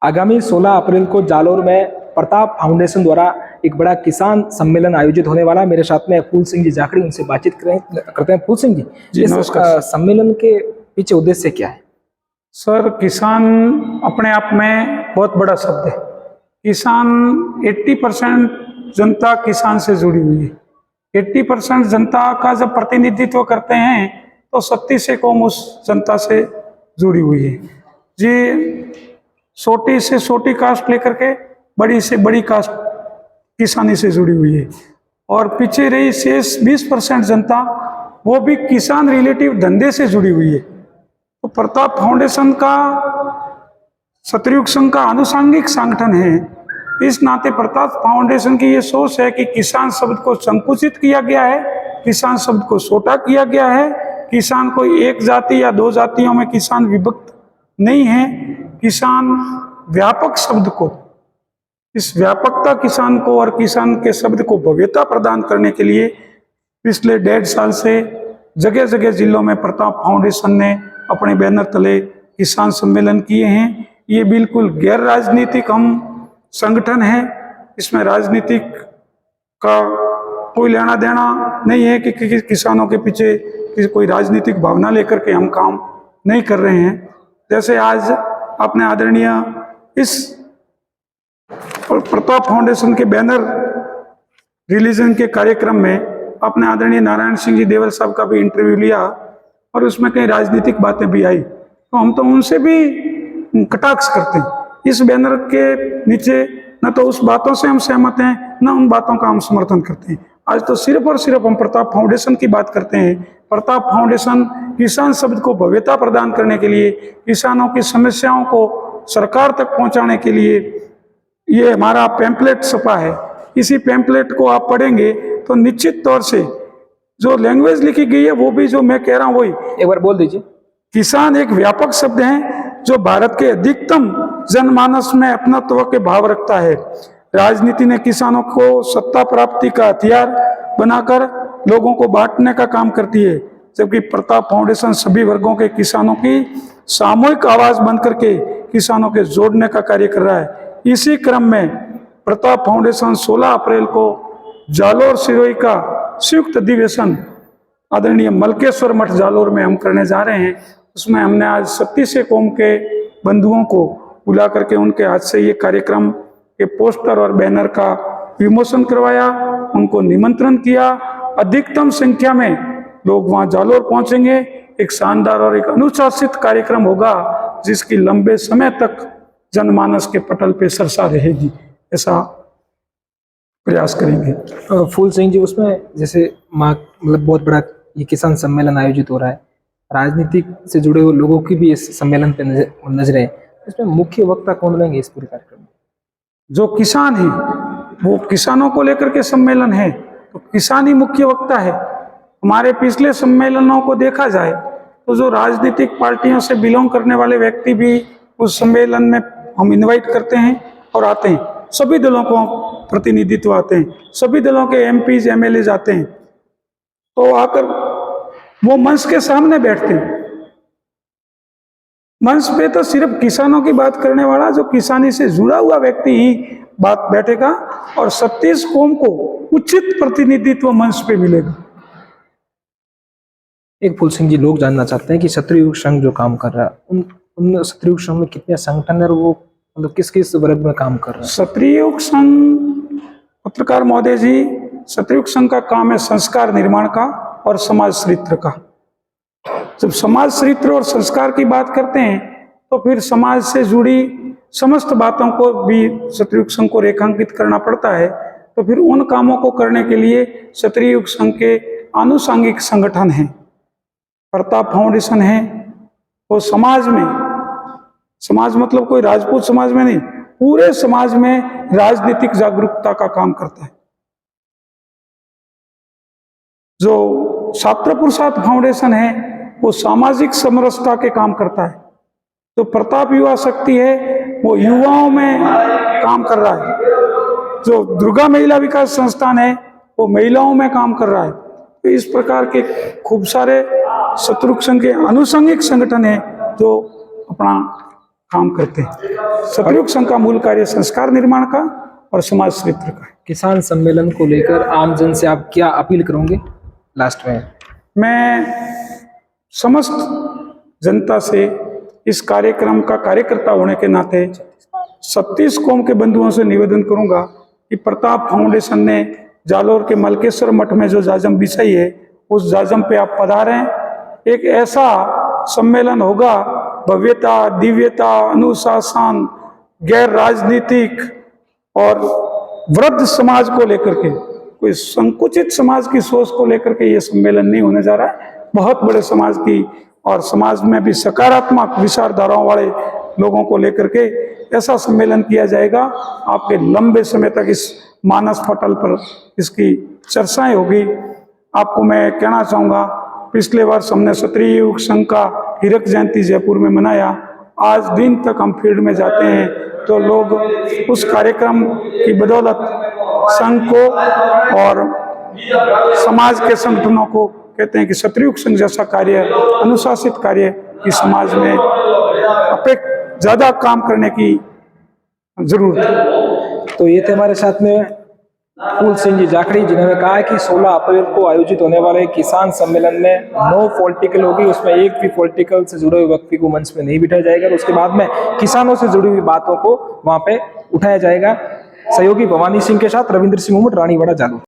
आगामी 16 अप्रैल को जालोर में प्रताप फाउंडेशन द्वारा एक बड़ा किसान सम्मेलन आयोजित होने वाला। मेरे साथ में फूल सिंह जी जाखड़ी, उनसे बातचीत करते हैं। फूल सिंह जी, इस सम्मेलन के पीछे उद्देश्य क्या है? सर, किसान अपने आप में बहुत बड़ा शब्द है। किसान 80% जनता किसान से जुड़ी हुई है। 80% जनता का जब प्रतिनिधित्व करते हैं तो 37 कौम उस जनता से जुड़ी हुई है जी। छोटी से छोटी कास्ट लेकर के बड़ी से बड़ी कास्ट किसानी से जुड़ी हुई है। और पीछे रही शेष 20% जनता, वो भी किसान रिलेटिव धंधे से जुड़ी हुई है। तो प्रताप फाउंडेशन का सतयुग संघ का आनुषंगिक संगठन है। इस नाते प्रताप फाउंडेशन की ये सोच है कि किसान शब्द को संकुचित किया गया है, किसान शब्द को छोटा किया गया है। किसान कोई एक जाति या दो जातियों में किसान विभक्त नहीं है। किसान व्यापक शब्द को, इस व्यापकता किसान को और किसान के शब्द को भव्यता प्रदान करने के लिए पिछले 1.5 साल से जगह जगह जिलों में प्रताप फाउंडेशन ने अपने बैनर तले किसान सम्मेलन किए हैं। ये बिल्कुल गैर राजनीतिक हम संगठन है। इसमें राजनीतिक का कोई लेना देना नहीं है कि किसानों के पीछे कोई राजनीतिक भावना लेकर के हम काम नहीं कर रहे हैं। जैसे आज अपने आदरणीय इस प्रताप फाउंडेशन के बैनर रिलीजन के कार्यक्रम में अपने आदरणीय नारायण सिंह जी देवल साहब का भी इंटरव्यू लिया और उसमें कई राजनीतिक बातें भी आई, तो हम तो उनसे भी कटाक्ष करते हैं। इस बैनर के नीचे न तो उस बातों से हम सहमत हैं, न उन बातों का हम समर्थन करते हैं। आज तो सिर्फ और सिर्फ हम प्रताप फाउंडेशन की बात करते हैं। प्रताप फाउंडेशन किसान शब्द को भव्यता प्रदान करने के लिए, किसानों की समस्याओं को सरकार तक पहुंचाने के लिए ये हमारा पैम्पलेट छपा है। इसी पैम्पलेट को आप पढ़ेंगे तो निश्चित तौर से जो लैंग्वेज लिखी गई है वो भी जो मैं कह रहा हूँ वही। एक बार बोल दीजिए। किसान एक व्यापक शब्द है जो भारत के अधिकतम जनमानस में अपनत्व के भाव रखता है। राजनीति ने किसानों को सत्ता प्राप्ति का हथियार बनाकर लोगों को बांटने का काम करती है, जबकि प्रताप फाउंडेशन सभी वर्गों के किसानों की सामूहिक आवाज बन करके किसानों के जोड़ने का कार्य कर रहा है। इसी क्रम में प्रताप फाउंडेशन 16 अप्रैल को जालोर सिरोही का संयुक्त अधिवेशन आदरणीय मलकेश्वर मठ जालोर में हम करने जा रहे हैं। उसमें हमने आज 37 कौम के बंधुओं को बुला करके उनके हाथ से ये कार्यक्रम के पोस्टर और बैनर का विमोचन करवाया, उनको निमंत्रण किया। अधिकतम संख्या में लोग वहां जालोर पहुंचेंगे। एक शानदार और एक अनुशासित कार्यक्रम होगा जिसकी लंबे समय तक जनमानस के पटल पे सरसा रहेगी, ऐसा प्रयास करेंगे। फूल सिंह जी, उसमें जैसे मतलब बहुत बड़ा ये किसान सम्मेलन आयोजित हो रहा है, राजनीतिक से जुड़े हुए लोगों की भी इस सम्मेलन पे नजरें, इसमें मुख्य वक्ता कौन रहेंगे इस पूरे कार्यक्रम में? जो किसान है, वो किसानों को लेकर के सम्मेलन है तो किसान ही मुख्य वक्ता है। हमारे पिछले सम्मेलनों को देखा जाए तो जो राजनीतिक पार्टियों से बिलोंग करने वाले व्यक्ति भी उस सम्मेलन में हम इनवाइट करते हैं और आते हैं। सभी दलों को प्रतिनिधित्व आते हैं, सभी दलों के एमपीज एमएलए आते हैं, तो आकर वो मंच के सामने बैठते हैं। मंच पे तो सिर्फ किसानों की बात करने वाला, जो किसानी से जुड़ा हुआ व्यक्ति ही बात बैठेगा और 37 कौम को उचित प्रतिनिधित्व मंच पे मिलेगा। एक फूल सिंह जी, लोग जानना चाहते हैं कि सतयुग संघ जो काम कर रहा है, उन सतयुग संघ में कितने संगठन है और वो मतलब किस किस वर्ग में काम कर रहा है? सतयुग संघ, पत्रकार महोदय जी, सतयुग संघ का काम है संस्कार निर्माण का और समाज चरित्र का। जब समाज चरित्र और संस्कार की बात करते हैं तो फिर समाज से जुड़ी समस्त बातों को भी सतयुग संघ को रेखांकित करना पड़ता है। तो फिर उन कामों को करने के लिए सतयुग संघ के आनुषंगिक संगठन हैं। प्रताप फाउंडेशन है, वो समाज में, समाज मतलब कोई राजपूत समाज में नहीं, पूरे समाज में राजनीतिक जागरूकता का काम करता है। जो छात्र पुरुषार्थ फाउंडेशन है वो सामाजिक समरसता के काम करता है। जो प्रताप युवा शक्ति है वो युवाओं में काम कर रहा है। जो दुर्गा महिला विकास संस्थान है वो महिलाओं में काम कर रहा है। तो इस प्रकार के खूब सारे सतयुग संघ के आनुषंगिक संगठन है जो अपना काम करते हैं। सतयुग संघ का मूल कार्य संस्कार निर्माण का और समाज चरित्र का है। किसान सम्मेलन को लेकर आम जन से आप क्या अपील करोगे लास्ट में? मैं समस्त जनता से इस कार्यक्रम का कार्यकर्ता होने के नाते 36 कौम के बंधुओं से निवेदन करूंगा कि प्रताप फाउंडेशन ने जालोर के मलकेश्वर मठ में जो जाजम बिछाई है, उस जाजम पे आप पधारें। एक ऐसा सम्मेलन होगा, भव्यता, दिव्यता, अनुशासन, गैर राजनीतिक और वृद्ध समाज को लेकर के, कोई संकुचित समाज की सोच को लेकर के ये सम्मेलन नहीं होने जा रहा है। बहुत बड़े समाज की और समाज में भी सकारात्मक विचारधाराओं वाले लोगों को लेकर के ऐसा सम्मेलन किया जाएगा। आपके लंबे समय तक इस मानस पटल पर इसकी चर्चाएं होगी। आपको मैं कहना चाहूँगा, पिछले वर्ष हमने क्षत्रिय युग संघ का हीरक जयंती जयपुर में मनाया। आज दिन तक हम फील्ड में जाते हैं तो लोग उस कार्यक्रम की बदौलत संघ को और समाज के संगठनों को कहते हैं कि क्षत्रिय युग संघ जैसा कार्य, अनुशासित कार्य की समाज में ज्यादा काम करने की जरूरत है। तो ये थे हमारे साथ में फूल सिंह जी जाखड़ी, जिन्होंने कहा है कि 16 अप्रैल को आयोजित होने वाले किसान सम्मेलन में नो पॉलिटिकल होगी, उसमें एक भी पॉलिटिकल से जुड़े हुए व्यक्ति को मंच में नहीं बिठाया जाएगा और उसके बाद में किसानों से जुड़ी हुई बातों को वहां पे उठाया जाएगा। सहयोगी भवानी सिंह के साथ रविंद्र सिंह उमट, रानीवाड़ा, जालोर।